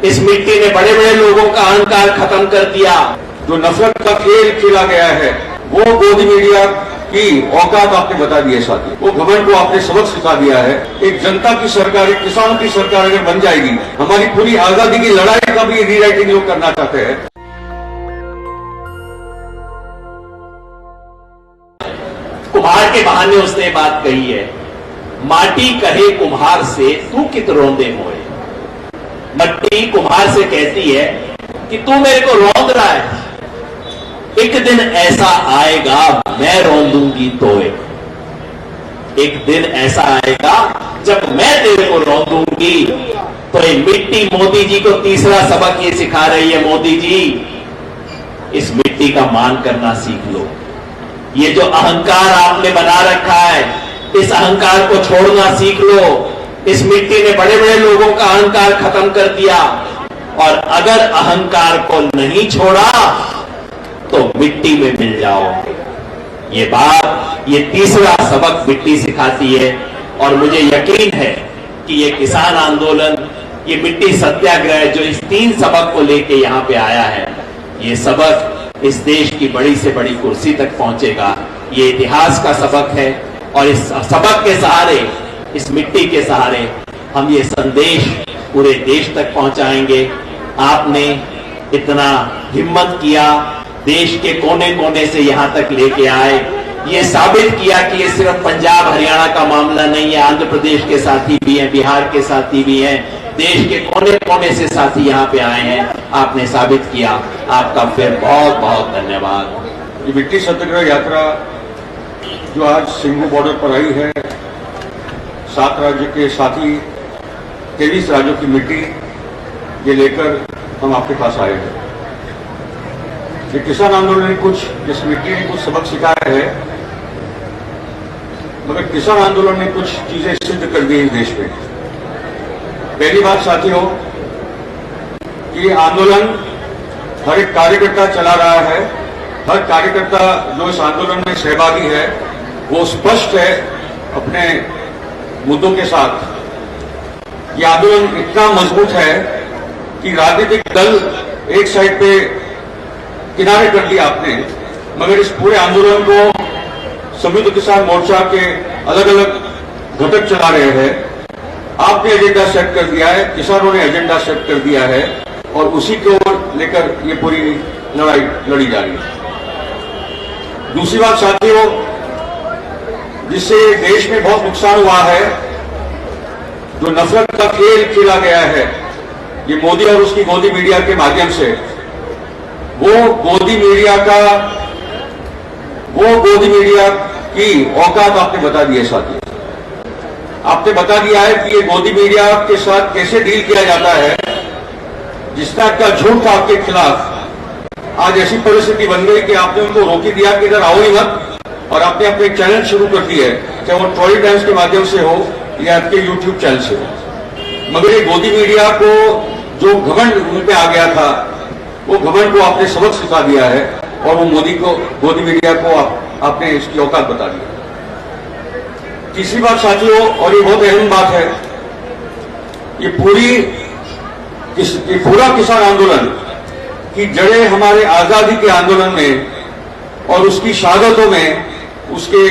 इस मिट्टी ने बड़े बड़े लोगों का अहंकार खत्म कर दिया। जो नफरत का खेल खेला गया है वो गोदी मीडिया की औकात आपने बता दी है साथी। वो घमंड को आपने सबक सिखा दिया है। एक जनता की सरकार, एक किसानों की सरकार अगर बन जाएगी, हमारी पूरी आजादी की लड़ाई का भी रीराइटिंग लोग करना चाहते हैं। कुम्हार के बहाने उसने बात कही है, माटी कहे कुम्हार से तू कित रोंदे मोए। मट्टी कुम्हार से कहती है कि तू मेरे को रौंद रहा है, एक दिन ऐसा आएगा मैं रौंदूंगी तोए। एक दिन ऐसा आएगा जब मैं तेरे को रौंदूंगी। तो ये मिट्टी मोदी जी को तीसरा सबक ये सिखा रही है, मोदी जी इस मिट्टी का मान करना सीख लो। ये जो अहंकार आपने बना रखा है, इस अहंकार को छोड़ना सीख लो। इस मिट्टी ने बड़े बड़े लोगों का अहंकार खत्म कर दिया, और अगर अहंकार को नहीं छोड़ा तो मिट्टी में मिल जाओगे। ये बात, ये तीसरा सबक मिट्टी सिखाती है। और मुझे यकीन है कि ये किसान आंदोलन, ये मिट्टी सत्याग्रह जो इस तीन सबक को लेके यहां पे आया है, ये सबक इस देश की बड़ी से बड़ी कुर्सी तक पहुंचेगा। ये इतिहास का सबक है, और इस सबक के सहारे, इस मिट्टी के सहारे हम ये संदेश पूरे देश तक पहुंचाएंगे। आपने इतना हिम्मत किया, देश के कोने कोने से यहां तक लेके आए, ये साबित किया कि ये सिर्फ पंजाब हरियाणा का मामला नहीं है, आंध्र प्रदेश के साथी भी हैं, बिहार के साथी भी हैं, देश के कोने कोने से साथी यहां पे आए हैं। आपने साबित किया, आपका फिर बहुत बहुत धन्यवाद। ये मिट्टी सत्याग्रह यात्रा जो आज सिंघू बॉर्डर पर आई है, 7 राज्य के साथी 23 राज्यों की मिट्टी ये लेकर हम आपके पास आए हैं। ये किसान आंदोलन ने कुछ, इस मिट्टी ने कुछ सबक सिखाया है, मगर किसान आंदोलन ने कुछ चीजें सिद्ध कर दी इस देश में। पहली बात साथियों, कि आंदोलन हर एक कार्यकर्ता चला रहा है। हर कार्यकर्ता जो इस आंदोलन में सहभागी है वो स्पष्ट है अपने मुद्दों के साथ। ये आंदोलन इतना मजबूत है कि राजनीतिक दल एक साइड पे किनारे कर दिया आपने, मगर इस पूरे आंदोलन को संयुक्त किसान मोर्चा के अलग अलग घटक चला रहे हैं। आपने एजेंडा सेट कर दिया है, किसानों ने एजेंडा सेट कर दिया है, और उसी को लेकर ये पूरी लड़ाई लड़ी जा रही है। दूसरी बात साथियों, जिससे देश में बहुत नुकसान हुआ है, जो नफरत का खेल खेला गया है ये मोदी और उसकी गोदी मीडिया के माध्यम से, वो गोदी मीडिया की औकात आपने बता दी है साथियों। आपने बता दिया है कि ये गोदी मीडिया के साथ कैसे डील किया जाता है। जिस तरह का झूठ था आपके खिलाफ, आज ऐसी परिस्थिति बन गई कि आपने उनको रोक ही दिया कि इधर आओ ही मत, और आपने अपने चैनल शुरू कर दिए, चाहे वो ट्रॉली टाइम्स के माध्यम से हो या आपके यूट्यूब चैनल से हो। मगर ये गोदी मीडिया को जो घमंड उन पे आ गया था, वो घमंड को आपने सबक सिखा दिया है, और वो मोदी को, गोदी मीडिया को आपने इसकी औकात बता दी। तीसरी बात साथियों, और ये बहुत अहम बात है, ये पूरा किसान आंदोलन की जड़ें हमारे आजादी के आंदोलन में और उसकी शहादतों में उसके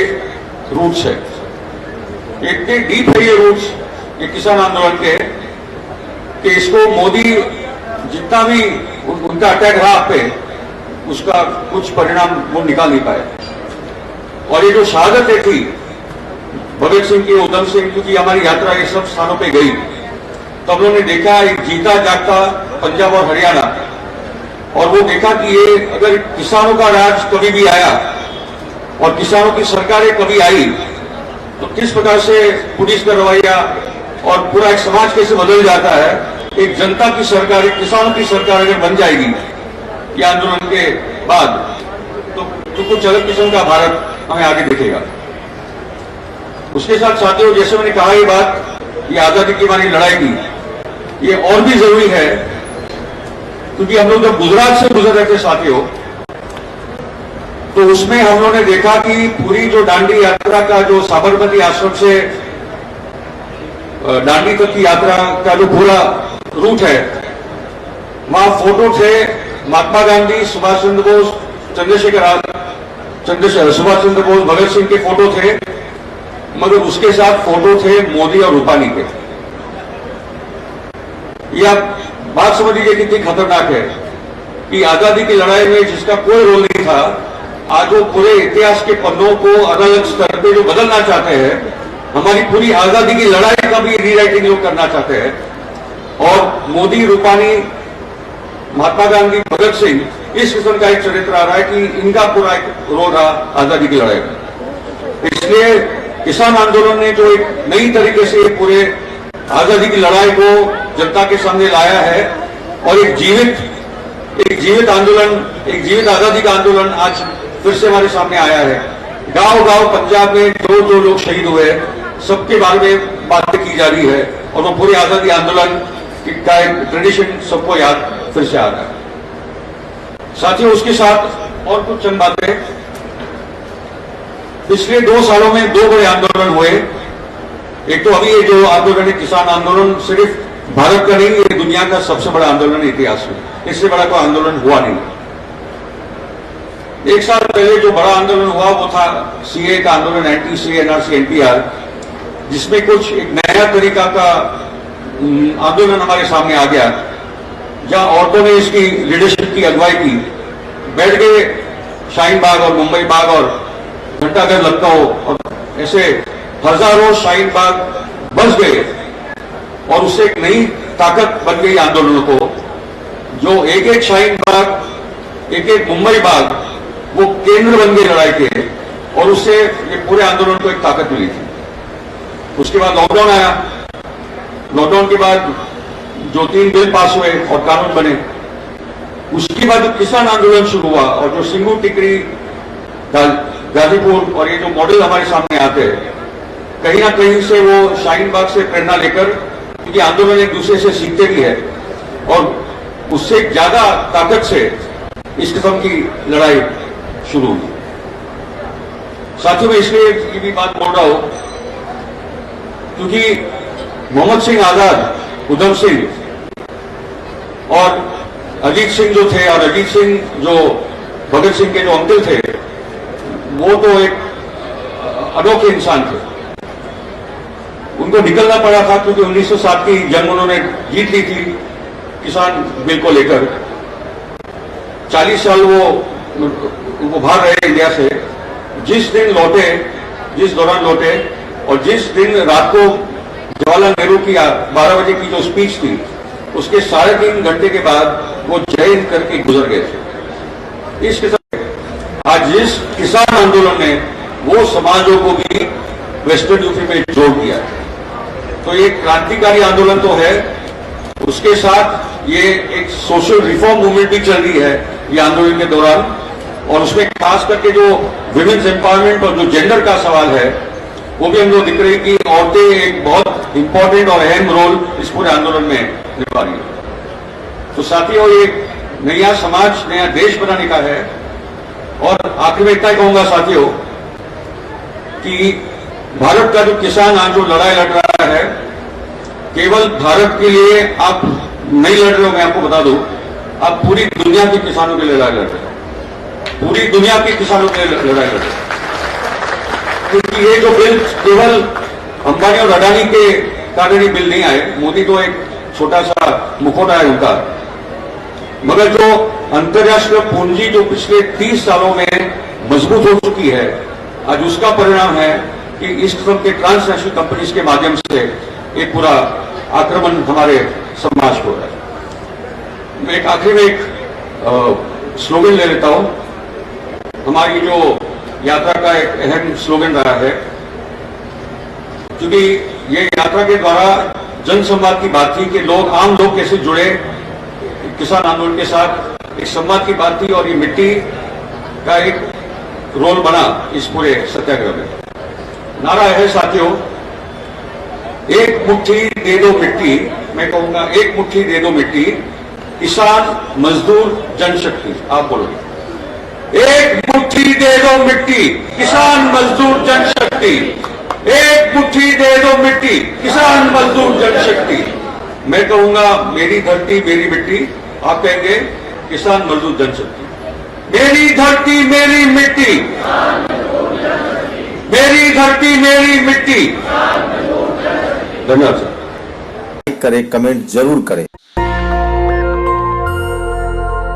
रूट्स है। इतने डीप है ये रूट्स ये किसान आंदोलन के, कि इसको मोदी जितना भी उनका अटैक रहा आप पे, उसका कुछ परिणाम वो निकाल नहीं पाए। और ये जो शहादतें थी भगत सिंह की, उधम सिंह की, हमारी यात्रा ये सब स्थानों पे गई, तो हम लोगों ने देखा एक जीता जागता पंजाब और हरियाणा, और वो देखा कि ये अगर किसानों का राज कभी भी आया और किसानों की सरकारें कभी आई, तो किस प्रकार से पुलिस का रवैया और पूरा एक समाज कैसे बदल जाता है। एक जनता की सरकार, एक किसानों की सरकार अगर बन जाएगी ये आंदोलन के बाद, तो कुछ अलग किस्म का भारत हमें आगे दिखेगा। उसके साथ साथियों, जैसे मैंने कहा, ये बात, ये आजादी की हमारी लड़ाई की, ये और भी जरूरी है, क्योंकि हम लोग जब गुजरात से गुजर रहे थे साथियों, तो उसमें हम लोगों ने देखा कि पूरी जो दांडी यात्रा का, जो साबरमती आश्रम से दांडी तक की यात्रा का जो पूरा रूट है, वहां फोटो थे महात्मा गांधी, सुभाष चंद्र बोस, सुभाष चंद्र बोस, भगत सिंह के फोटो थे, मगर उसके साथ फोटो थे मोदी और रूपानी के। यह आप बात समझ लीजिए कितनी खतरनाक है कि आजादी की लड़ाई में जिसका कोई रोल नहीं था, आज वो पूरे इतिहास के पन्नों को अलग अलग स्तर पे जो बदलना चाहते हैं, हमारी पूरी आजादी की लड़ाई का भी रीराइटिंग लोग करना चाहते हैं। और मोदी, रूपानी, महात्मा गांधी, भगत सिंह, इस किस्म का एक चरित्र आ रहा है कि इनका पूरा एक रोल रहा आजादी की लड़ाई में। इसलिए किसान आंदोलन ने जो एक नई तरीके से पूरे आजादी की लड़ाई को जनता के सामने लाया है और एक जीवित आंदोलन, एक जीवित आजादी का आंदोलन आज फिर से हमारे सामने आया है। गांव-गांव पंजाब में जो लोग शहीद हुए सबके बारे में बातें की जा रही है और वो पूरी आजादी आंदोलन का एक ट्रेडिशन सबको याद फिर से आ रहा है। साथियों, उसके साथ और कुछ चंद बातें। पिछले 2 सालों में 2 बड़े आंदोलन हुए। एक तो अभी ये जो आंदोलन है किसान आंदोलन, सिर्फ भारत का नहीं, ये दुनिया का सबसे बड़ा आंदोलन है इतिहास में। इससे बड़ा कोई आंदोलन हुआ नहीं। 1 साल पहले जो बड़ा आंदोलन हुआ वो था सीए का आंदोलन, एंटी सीए एनआरसी एनपीआर, जिसमें कुछ एक नया तरीका का आंदोलन हमारे सामने आ गया, जहां औरतों ने इसकी लीडरशिप की अगुवाई की, बैठ गए शाहीन बाग और मुंबई बाग और घंटाघर, लखनऊ और ऐसे हजारों शाहीन बाग बस गए और उससे एक नई ताकत बन गई आंदोलनों को। जो एक शाहीन बाग, एक मुंबई बाग, वो केंद्र बन गए लड़ाई के और उससे ये पूरे आंदोलन को एक ताकत मिली थी। उसके बाद लॉकडाउन आया। लॉकडाउन के बाद जो 3 बिल पास हुए और कानून बने, उसके बाद जो किसान आंदोलन शुरू हुआ और जो सिंगू, टिकरी, गाजीपुर और ये जो मॉडल हमारे सामने आते हैं, कहीं ना कहीं से वो शाहीन बाग से प्रेरणा लेकर, क्योंकि आंदोलन एक दूसरे से सीखते भी है और उससे ज्यादा ताकत से इस किस्म की लड़ाई शुरू हुई। साथियों, मैं इसलिए ये भी बात बोल रहा हूं क्योंकि मोहम्मद सिंह आजाद, उधम सिंह और अजीत सिंह जो थे, और अजीत सिंह जो भगत सिंह के जो अंकल थे, वो तो एक अनोखे इंसान थे। उनको निकलना पड़ा था क्योंकि 1907 की जंग उन्होंने जीत ली थी किसान बिल को लेकर। 40 साल वो भाग रहे इंडिया से। जिस दौरान लौटे और जिस दिन रात को जवाहरलाल नेहरू की 12 बजे की जो स्पीच थी, उसके 3.5 घंटे के बाद वो जय हिंद करके गुजर गए थे। इस किस्म आज जिस किसान आंदोलन ने वो समाजों को भी वेस्टर्न यूपी में जोड़ दिया, तो ये क्रांतिकारी आंदोलन तो है, उसके साथ ये एक सोशल रिफॉर्म मूवमेंट भी चल रही है ये आंदोलन के दौरान। और उसमें खास करके जो विमेन्स एम्पावरमेंट और जो जेंडर का सवाल है, वो भी हम लोग दिख रही है कि औरतें एक बहुत इंपॉर्टेंट और अहम रोल इस पूरे आंदोलन में निभा रही है। तो साथियों, ये नया समाज, नया देश बनाने का है। और आखिर में इतना ही कहूंगा साथियों कि भारत का जो किसान आज जो लड़ाई लड़ रहा है, केवल भारत के लिए आप नहीं लड़ रहे हो, मैं आपको बता दूं, आप पूरी दुनिया के किसानों के लिए लड़ाई लड़ रहे हो। पूरी दुनिया के किसानों के लिए लड़ाई लड़ रहे हो। क्योंकि ये जो बिल केवल अंबानी और अडानी के कारण ही बिल नहीं आए, मोदी तो एक छोटा सा मुखौटा है उनका, मगर जो अंतर्राष्ट्रीय पूंजी जो पिछले 30 सालों में मजबूत हो चुकी है, आज उसका परिणाम है कि इस किस्म के ट्रांसनेशनल कंपनीज के माध्यम से एक पूरा आक्रमण हमारे समाज को हो रहा है। मैं एक आखिरी में एक स्लोगन ले लेता हूं। हमारी जो यात्रा का एक अहम स्लोगन रहा है, क्योंकि ये यात्रा के द्वारा जन संवाद की बात थी कि आम लोग कैसे जुड़े किसान आंदोलन के साथ, एक संवाद की बात थी और ये मिट्टी का एक रोल बना इस पूरे सत्याग्रह में। नारा है साथियों, एक मुट्ठी दे दो मिट्टी, मैं कहूंगा एक मुट्ठी दे दो मिट्टी, किसान मजदूर जनशक्ति। आप बोलोगे, एक मुट्ठी दे दो मिट्टी, किसान मजदूर जनशक्ति। एक मुट्ठी दे दो मिट्टी, किसान मजदूर जनशक्ति। मैं कहूंगा, मेरी धरती मेरी मिट्टी, आप कहेंगे किसान मजदूर जनशक्ति। मेरी धरती मेरी मिट्टी, मेरी धरती मेरी मिट्टी। धन्यवाद सर। करें, कमेंट जरूर करें।